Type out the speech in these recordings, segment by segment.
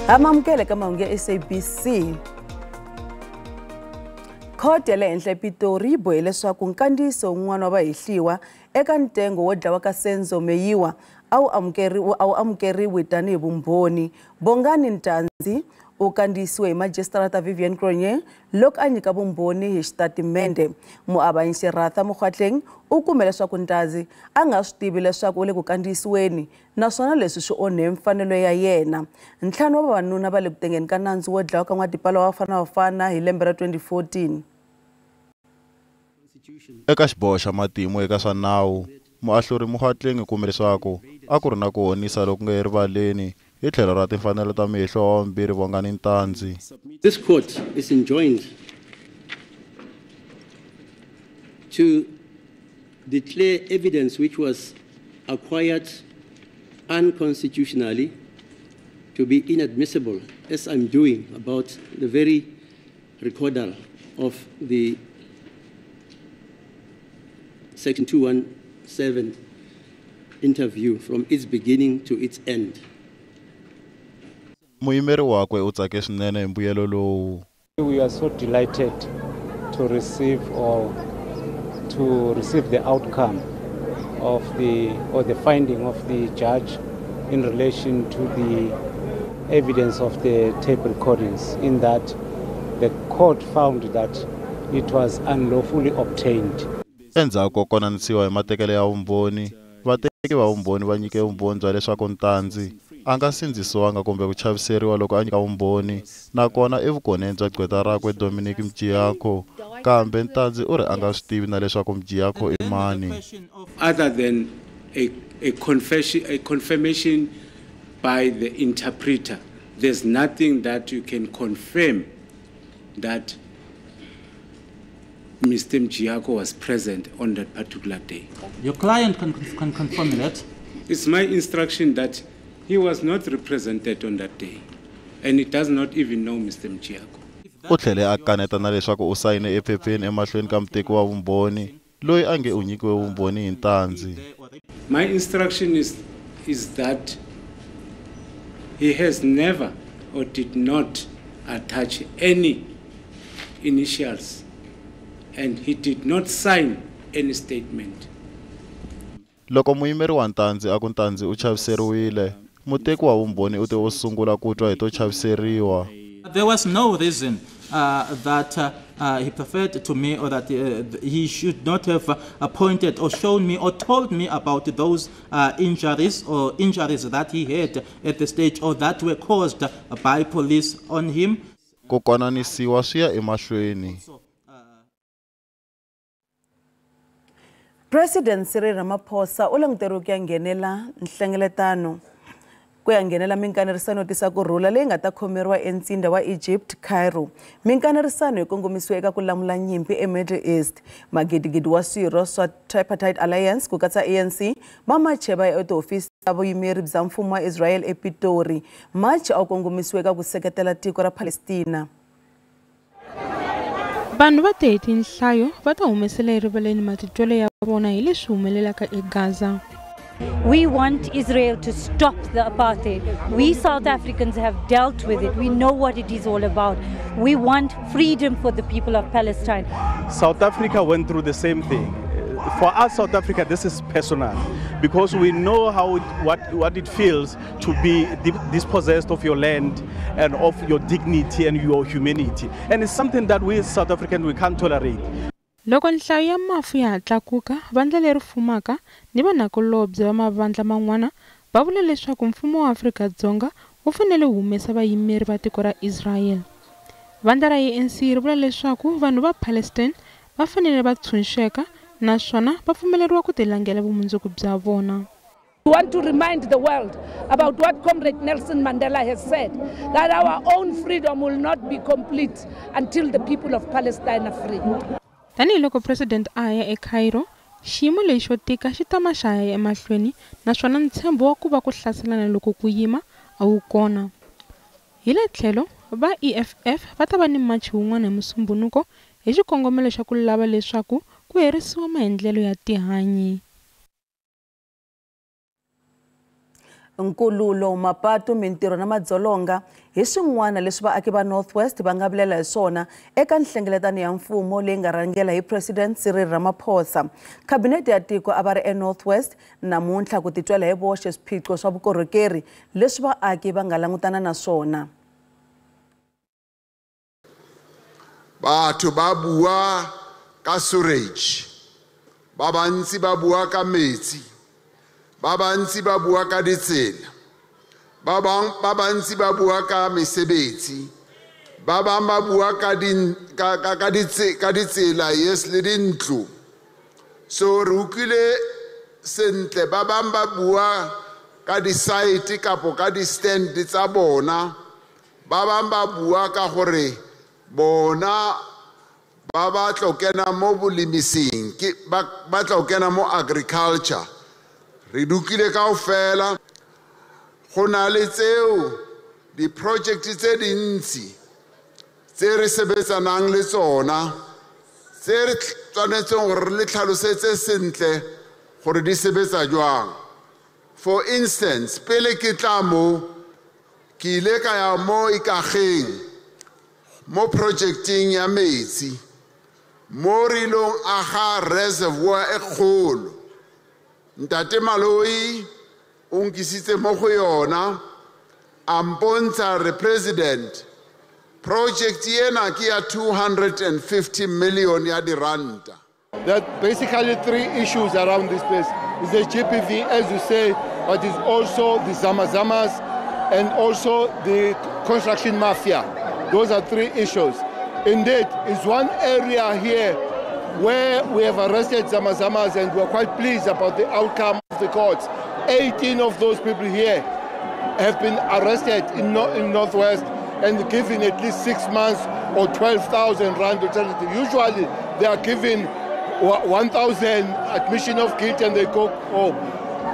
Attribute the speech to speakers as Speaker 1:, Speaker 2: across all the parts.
Speaker 1: Amamukele ka mahungu ya SABC. Court ya le henhla ePitori yi bohe leswaku nkandziyiso wun'wana wa vahehliwa eka ntengo wo dlawa ka Senzo Meyiwa a wu amukeriwi tanihi vumbhoni. Bongani Ntanzi u kandziyisiwe hi Magistrata Vivian Cronje loko a nyika vumbhoni hi xitatimende. Muavanyisi Ratha Mokgatleng u kume leswaku Ntanzi a nga swi tivi leswaku u le ku kandziyisiweni naswona leswi swi onhe mfanelo ya yena. Ntlhanu wa vavanuna va le ku tengeni ka nandzu wo dlawa ka n'wadipala wa Bafana hi lembe ra 2014.
Speaker 2: Eka xiboho xa matimu eka swa nawu, muahluri Mokgatleng u kume leswaku a ku ri na ku honisa loku nga erivaleni hi tlhelo ra timfanelo ta mihehlo wa vambirhi Bongani Ntanzi.
Speaker 3: This court is enjoined to declare evidence which was acquired unconstitutionally to be inadmissible, as I'm doing about the very recordal of the Section 217 interview from its beginning to its end.
Speaker 2: Muyimeri wakwe u tsake swinene hi mbuyelo lowu.
Speaker 4: We are so delighted to receive the outcome of the finding of the judge in relation to the evidence of the tape recordings, in that the court found that it was unlawfully obtained.
Speaker 2: Endzhaku ko konanisiwa hi matekelo ya vumbhoni, vateki va vumbhoni va nyike vumbhoni bya leswaku Ntanzi a nga sindzisiwanga kumbe ku chaviseriwa loko a nyika vumbhoni, nakona evukoneni bya gqweta rakwe Dominic Mjiyako, kambe Ntanzi u ri a nga swi tivi na leswaku Mjiyako i mani.
Speaker 5: Other than a confirmation by the interpreter, there's nothing that you can confirm that Mr. Mjiyako was present on that particular day.
Speaker 6: Your client can confirm that?
Speaker 5: It's my instruction that he was not represented on that day, and he does not even know Mr. Mjiyako.
Speaker 2: U tlhele a kaneta na leswaku u sayine ephepheni emahlweni ka muteki wa vumbhoni loyi a nge u nyikiwe vumbhoni hi Ntanzi.
Speaker 5: My instruction is that he has never or did not attach any initials, and he did not sign any statement.
Speaker 2: Loko muyimeri wa Ntanzi a ku Ntanzi u chaviseriwile, muteki wa vumbhoni u te u sungula ku twa hi to chaviseriwa.
Speaker 6: There was no reason that he preferred to me, or that he should not have appointed or shown me or told me about those injuries that he had at the stage, or that were caused by police on him.
Speaker 2: Ku konanisiwa swi ya emahlweni.
Speaker 1: President Cyril Ramaphosa u languteriwe ku ya nghenela nhlengeletano ku ya nghenela minkanerisano tisa ku rhula leyi nga ta khomeriwa entsinda wa Egypt Cairo. Minkanerisano yi kongomisiwe eka ku lamula nyimpi eMiddle East. Magidigidi wa swirho swa Tripartite Alliance ku katsa ANC ma macheva etihofisi ta vuyimeri bya mfumo wa Israel ePitori. March a wu kongomisiwe eka ku seketela tiko ra Palestina.
Speaker 7: Vanhu va te hi tinhlayo va ta humesela erivaleni matitwelo ya vona hi leswi humelelaka eGaza.
Speaker 8: We want Israel to stop the apartheid. We South Africans have dealt with it. We know what it is all about. We want freedom for the people of Palestine.
Speaker 9: South Africa went through the same thing. For us, South Africa, this is personal, because we know what it feels to be dispossessed of your land and of your dignity and your humanity. And it's something that we South Africans, we can't tolerate.
Speaker 7: Loko nhlayo ya mafu ya tlakuka, vandla leri fumaka ni vanakulobye va mavandla man'wana va vula leswaku mfumo wa Afrika-Dzonga wu fanele wu humesa vayimeri va tiko ra Israel. Vandla ra ANC ri vula leswaku vanhu va Palestine va fanele va tshunxeka naswona va pfumeleriwa ku tilangela vumundzuku bya vona.
Speaker 10: We want to remind the world about what Comrade Nelson Mandela has said, that our own freedom will not be complete until the people of Palestine are free.
Speaker 7: Tani loko President aya eCairo, xiyimo lexi xo tika xi ta maxaya emahlweni naswona ntshembo wa ku va ku hlaselana loko ku yima a wu kona. Hi le tlhelo va EFF va ta va ni machi wun'wana hi Musumbunuko hi xikongomelo xa ku lava leswaku ku herisiwa maendlelo ya tihanyi.
Speaker 1: nkululo mapatu mintirho na madzolonga hi swin'wana leswi vaaki va Northwest va nga vilela hi swona eka nhlengeletano ya mfumo leyi nga rhangela hi President Cyril Ramaphosa. Kabinete ya tiko a va ri eNorthwest namuntlha ku titwela hi voxe swiphiqo swa vukorhokeri leswi vaaki va nga langutana na swona.
Speaker 11: Batho ba bua ka storage, ba bantsi ba bua ka metsi, ba bantsi ba bua ka ditsela, ba bantsi ba bua ka mesebetsi, ba bang ba bua ka ditsela yes le dintlo. So re utlwile sentle ba bang ba bua ka di-site kapo ka di-stand tsa bona, ba bang ba bua ka gore bona ba ba tlokena mo bolemising ba tlokena mo agriculture. Re dukile kaofela go na le tseo di-project tse dintsi tse re sebetsanang le tsona tse re tshwanetseng gore le tlhalosetse sentle gore di sebetsa jwang. For instance, pele ke tla mo ke ile ka ya mo Ikageng mo projecting ya metsi mo rilong aga reservoir e kgolo. Ntate Maloi o nkisitse mo go yona a mpontsha re president project ena ke ya 250 million ya diranta.
Speaker 12: There are basically three issues around this place. It's the GPV, as you say, but it's also the Zamazamas and also the construction mafia. Those are three issues. Indeed, it's one area here where we have arrested Zamazamas and we're quite pleased about the outcome of the courts. 18 of those people here have been arrested in Northwest and given at least 6 months or 12,000 rand alternative. Usually they are given 1,000 admission of guilt and they go home.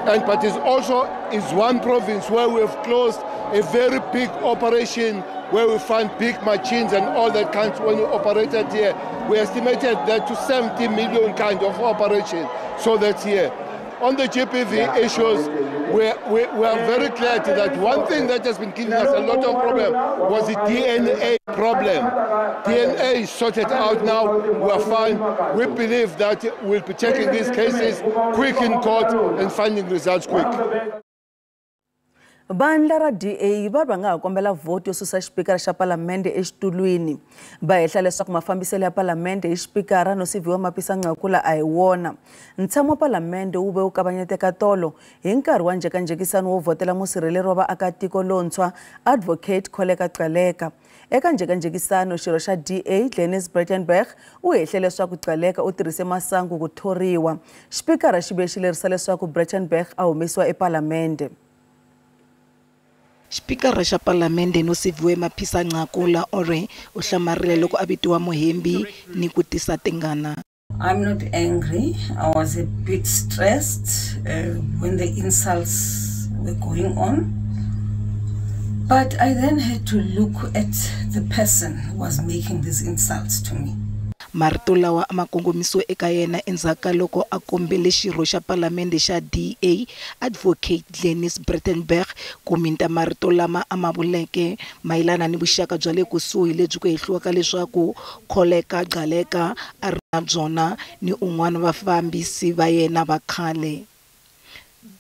Speaker 12: But it also is one province where we have closed a very big operation where we find big machines and all that kind. When we operated here, we estimated that to 70 million kind of operation. So that's here. On the GPV issues, we are very clear that one thing that has been giving us a lot of problem was the DNA problem. DNA is sorted out now, we are fine. We believe that we'll be taking these cases quick in court and finding results quick.
Speaker 1: Bandla ra DA va nga ha kombela vote yo susa xipikara xa palamende exitulwini. Va hehla leswaku mafambiselo ya palamende hi xipikara no siviwa Mapisa Nqakula a hi wona. Ntshamo wa palamende wu ve wu kavanyeteka tolo hi nkarhi wa njhekanjhekisano wo vhotela musirheleri wa vaakatiko lontshwa Advocate Kholeka Gcaleka. Eka njhekanjhekisano xirho xa DA Dennis Breitenberg u hehle leswaku Gcaleka u tirhise masangu ku thoriwa. Xipikara xi ve xi lerisa leswaku Breitenberg a humesiwa epalamende.
Speaker 13: Xipikara xa palamende no siviwe Mapisa Nqakula ore u hlamarile loko a vitiwa muhembi ni ku tisa tingana.
Speaker 14: I'm not angry. I was a bit stressed when the insults were going on. But I then had to look at the person who was making these insults to me.
Speaker 13: Marito lawa makongomisiwe eka yena endzhaka loko a kombele xirho xa palamende xa DA Advocate Dennis Breitenberg ku minta marito lama a ma vuleke mayelana ni vuxaka bya le kusuhi lebyi ku hehliwaka leswaku Kholeka Gcaleka a ri na byona ni un'wana vafambisi va yena va khale.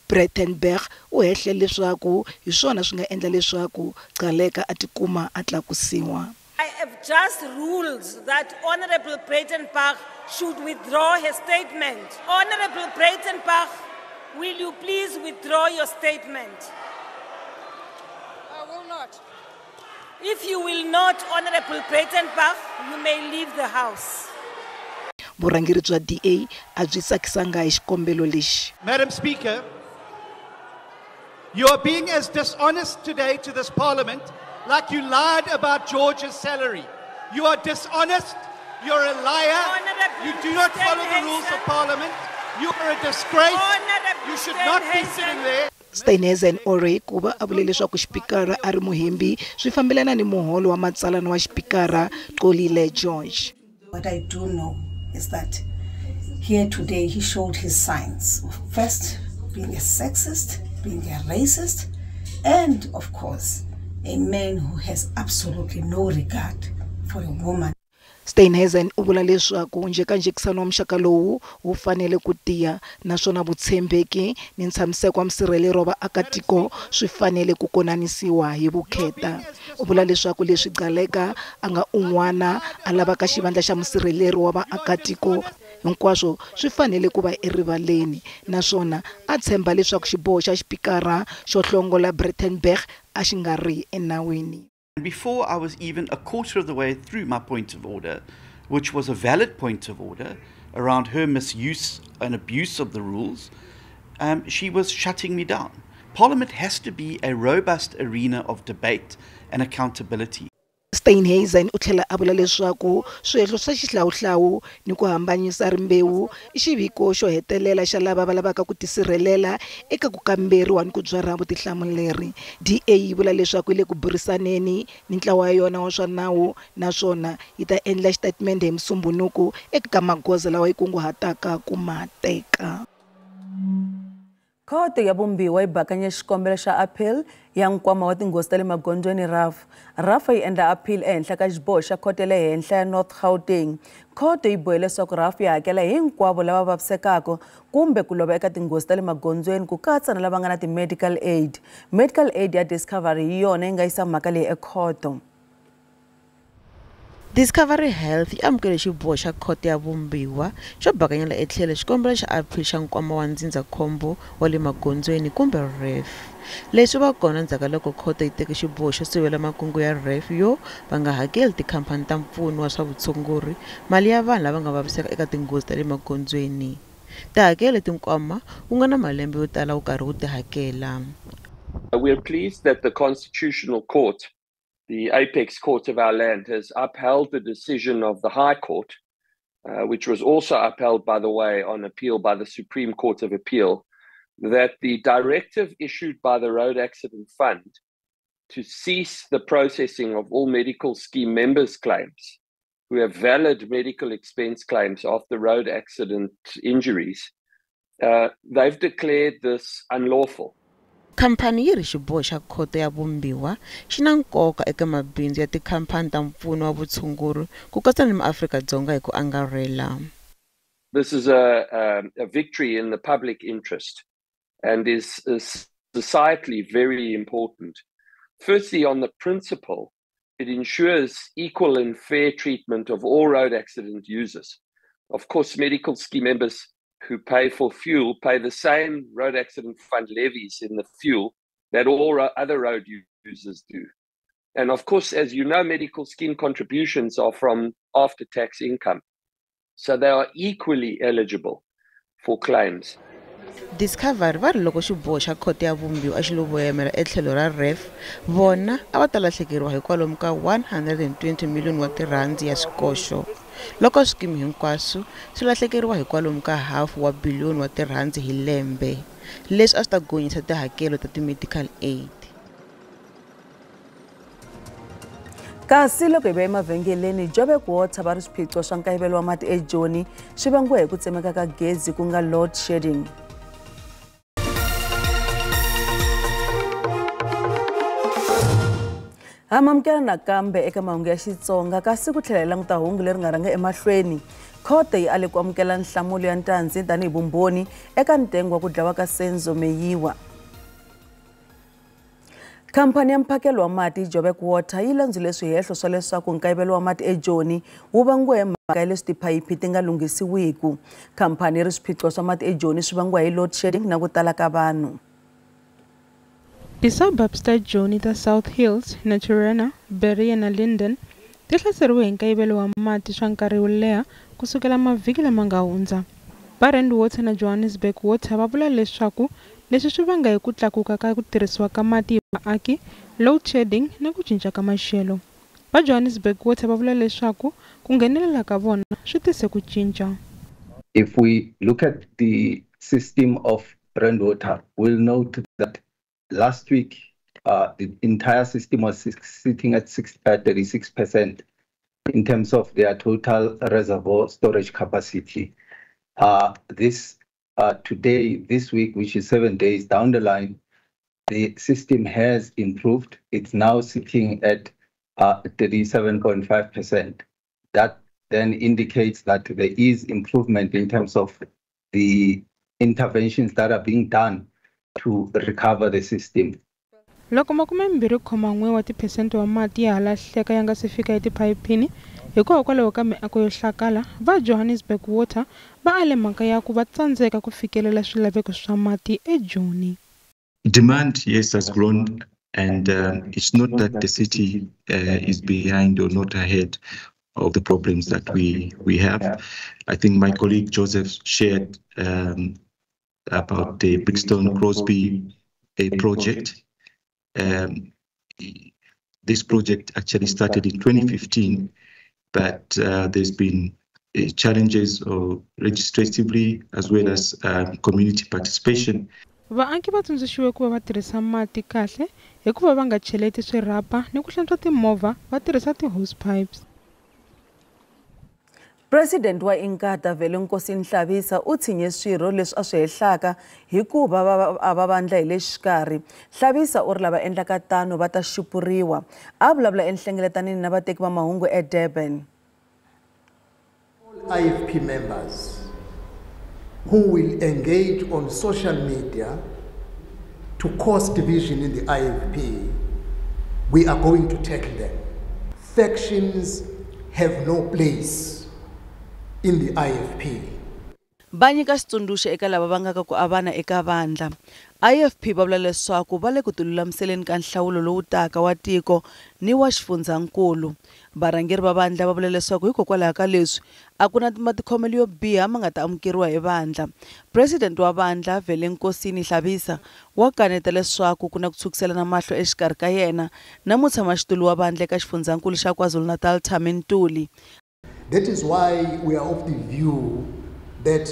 Speaker 13: Breitenberg u hehle leswaku hi swona swi nga endla leswaku Gcaleka a tikuma a tlakusiwa.
Speaker 15: I have just ruled that Honorable Breitenberg should withdraw her statement. Honorable Breitenberg, will you please withdraw your statement?
Speaker 16: I will not.
Speaker 15: If you will not, Honorable Breitenberg, you may leave the house.
Speaker 13: Vurhangeri bya DA a byi tsakisanga hi xikombelo lexi.
Speaker 17: Madam Speaker, you are being as dishonest today to this Parliament like you lied about George's salary. You are dishonest, you're a liar, you do not follow the rules of Parliament, you are a disgrace, you should not be sitting there.
Speaker 13: Steinhazen ore kuva a vule leswaku xipikara a ri muhembi swi fambelana ni muholo wa matsalana wa xipikara Xolile George.
Speaker 14: What I do know is that here today he showed his signs of first being a sexist being a racist, and of course, a man who has absolutely no regard for a woman.
Speaker 13: Steinhuisen u vula leswaku njhekanjhekisano wa muxaka lowu wu fanele ku tiya naswona vutshembeki ni ntshamiseko wa msirhelelo wa vaakatiko swi fanele ku konanisiwa hi vukheta. U vula leswaku leswi Gcaleka a nga un'wana a lavaka xivandla xa musirhelelo wa vaakatiko hinkwaswo swi fanele ku va erivaleni, naswona a tshemba leswaku xiboho xa xipikara xo hlongola Breitenberg a xi nga ri enawini.
Speaker 16: Before I was even a quarter of the way through my point of order, which was a valid point of order around her misuse and abuse of the rules, she was shutting me down. Parliament has to be a robust arena of debate and accountability.
Speaker 13: Steinhuisen u tlhela a vula leswaku swihehlo swa xihlawuhlawu ni ku hambanyisa rimbewu i xiviko xo hetelela xa lava va lavaka ku tisirhelela eka ku kamberiwa ni ku byarha vutihlamuleri. DA yi vula leswaku yi le ku burisaneni ni ntlawa ya yona wa swa nawu, naswona yi ta endla xitatimende hi Musumbunuku eka magoza lawa yi kunguhataka ku ma teka.
Speaker 1: Khoto ya Vumbiwa yi bakanye xikombelo xa appeal ya nkwama wa tinghozi ta le magondzweni RAF yi endla appeal ehenhla ka xiboho xa khoto le henhla ya North Gauteng. Khoto yi bohe leswaku RAF yi hakela hinkwavo lava vavisekaka kumbe ku lova eka tinghozi ta le magondzweni ku katsa na lava nga na ti-medical aid. Medical aid ya Discovery hi yona yi nga yisa mhaka leyi ekhoto.
Speaker 18: Discovery Health yi amukele xiboho xa khoto ya Vumbiwa xo bakanyela etlhelo xikombelo xa appeal xa nkwama wa ndzindzakhombo wa le magondzweni kumbe RAF. Leswi va kona ndzhaku loko khoto yi teke xiboho xo sivela makungu ya RAF yo va nga hakeli tikhampani ta mpfuno wa swa vutshunguri mali ya vanhu lava nga vaviseka eka tinghozi ta le magondzweni. Tihakelo leti nkwama wu nga na malembe yo tala wu karhi wu tihakela.
Speaker 19: We are pleased that the Constitutional Court, the apex court of our land, has upheld the decision of the High Court, which was also upheld, by the way, on appeal by the Supreme Court of Appeal, that the directive issued by the Road Accident Fund to cease the processing of all medical scheme members' claims who have valid medical expense claims after road accident injuries, they've declared this unlawful.
Speaker 18: Khampani yi ri xiboho xa khoto ya Vumbiwa xi na nkoka eka mabindzu ya tikhampani ta mpfuno wa vutshunguri ku katsa ni maAfrika-Dzonga hi ku angarhela.
Speaker 19: This is a victory in the public interest and is societally very important. Firstly, on the principle, it ensures equal and fair treatment of all road accident users. Of course, medical scheme members who pay for fuel pay the same road accident fund levies in the fuel that all other road users do. And of course, as you know, medical scheme contributions are from after-tax income. So they are equally eligible for claims.
Speaker 18: Discovery va ri loko xiboho xa khoto ya Vumbiwa a xi lo voyamela etlhelo ra RAF, vona a va ta lahlekeriwa hi kwalomu ka 120 miliyoni wa tirhandi ya swikoxo. Loko swikimi hinkwaswo swi lahlekeriwa hi kwalomu ka R500 biliyoni wa tirhandi hi lembe. Leswi a swi ta gonyisa tihakelo ta ti-medical aid.
Speaker 1: Kasi loko hi va emavhengeleni Joburg Water va ri swiphiqo swa nkayivelo wa mati eJoni swi vangiwa hi ku tsemeka ka gezi ku nga load shedding. Amamkela nakambe eka mahungu ya Xitsonga kasi ku tlhela hi languta hungu leri nga ranga emahlweni. Khoto yi ale ku amukela nhlamulo ya ntandzi tanihi vumbhoni eka ntengo wa ku dlawa ka Senzo Meyiwa. Khampani ya mphakelo wa mati Joburg Water yi landzile swihehlo swa leswaku nkayivelo wa mati eJoni wu vangiwa hi mhaka ya leswi tiphayiphi ti nga lunghisiwiku. Khampani yi ri swiphiqo swa mati eJoni swi vangiwa hi load shedding na ku tala ka vanhu.
Speaker 7: Ti-suburbs ta Joni ta South Hills, Naturena, Berea na Linden ti hlaseriwe hi nkayivelo wa mati swa nkarhi wo leha kusukela mavhiki lama nga hundza. Barend Water na Johannesburg Water va vula leswaku leswi swi vanga hi ku tlakuka ka ku tirhisiwa ka mati hi vaaki, load shedding na ku cinca ka maxelo. Va Johannesburg Water va vula leswaku ku nghenelela ka vona swi tise ku cinca.
Speaker 20: If we look at the system of Brand Water, we'll note that last week, the entire system was sitting at 36% in terms of their total reservoir storage capacity. This week, which is 7 days down the line, the system has improved. It's now sitting at 37.5%. That then indicates that there is improvement in terms of the interventions that are being done to recover the system.
Speaker 7: Loko 21 wa tiphesente wa mati ya halahleka ya nga se fika etiphayiphini hikokwalaho ka miako yo hlakala, va Johannesburg Water va ale mhaka ya ku va tsandzeka ku fikelela swilaveko swa mati eJoni.
Speaker 21: Demand, yes, has grown, and it's not that the city is behind or not ahead of the problems that we have. I think my colleague Joseph shared about the Brixton Crosby project. This project actually started in 2015, but there's been challenges legislatively as well as community participation.
Speaker 7: Vaaki va tsundzuxiwe ku va va tirhisa mati kahle hikuva va nga cheleti swirhapa ni ku hlantswa timovha va tirhisa ti-hose pipes.
Speaker 1: President wa Inkatha Velonkosi Nhlabisa u tshinye swirho leswi a swi hehlaka hikuva va vandla hi le xikarhi. Nhlabisa u ri lava endlaka tano va ta xupuriwa. A vulavula enhlengeletanini na vateki va mahungu eDurban.
Speaker 22: All IFP members who will engage on social media to cause division in the IFP, we are going to tackle them. Factions have no place in the IFP.
Speaker 1: Va nyika xitsundzuxo eka lava va nga ka ku avana eka vandla. IFP va vula leswaku va le ku tilulamiseleni ka nhlawulo lowu taka wa tiko ni wa xifundzankulu. Varhangeri va vandla va vula leswaku hikokwalaho ka leswi a ku na matikhomelo yo biha ma nga ta amukeriwa hi vandla. President wa vandla Velonkosi Nhlabisa wa kaneta leswaku ku na ku tshukiselana mahlo exikarhi ka yena na mutshamaxitulu wa vandla eka xifundzankulu xa KwaZulu-Natal Thami Ntuli.
Speaker 22: That is why we are of the view that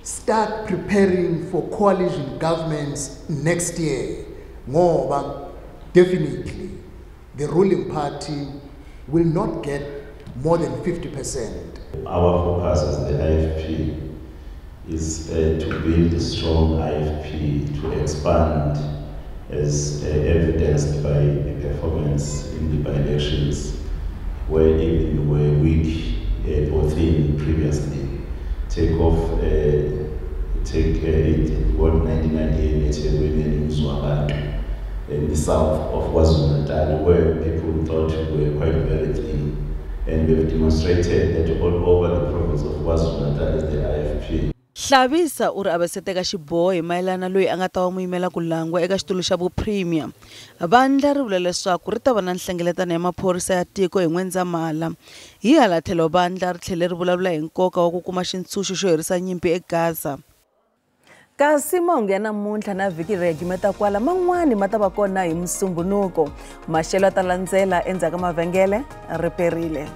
Speaker 22: start preparing for coalition governments next year. Ngoba definitely the ruling party will not get more than 50%.
Speaker 23: Our focus as the IFP is to build a strong IFP, to expand as evidenced by the performance in the by-elections, where even we were weak or thin previously. Take 1998 in the south of KwaZulu-Natal, where people thought we were quite very thin, and we've demonstrated that all over the province of KwaZulu-Natal is the IFP.
Speaker 1: Nhlabisa u ri a va se teka xiboho hi mayelana loyi a nga ta va muyimela ku langwa eka xitulu xa vupremier. Vandla ri vula leswaku ri ta va na nhlengeletano ya maphorisa ya tiko hi N'wendzamhala. Hi hala tlhelo vandla ri tlhele ri vulavula hi nkoka wa ku kuma xitshunxo xo herisa nyimpi eGaza. Kasi mahungu ya namuntlha na vhiki ri yimeta kwala, man'wani ma ta va kona hi Musumbunuko. Maxelo ta landzela endzhaku ka mavhengele riperile.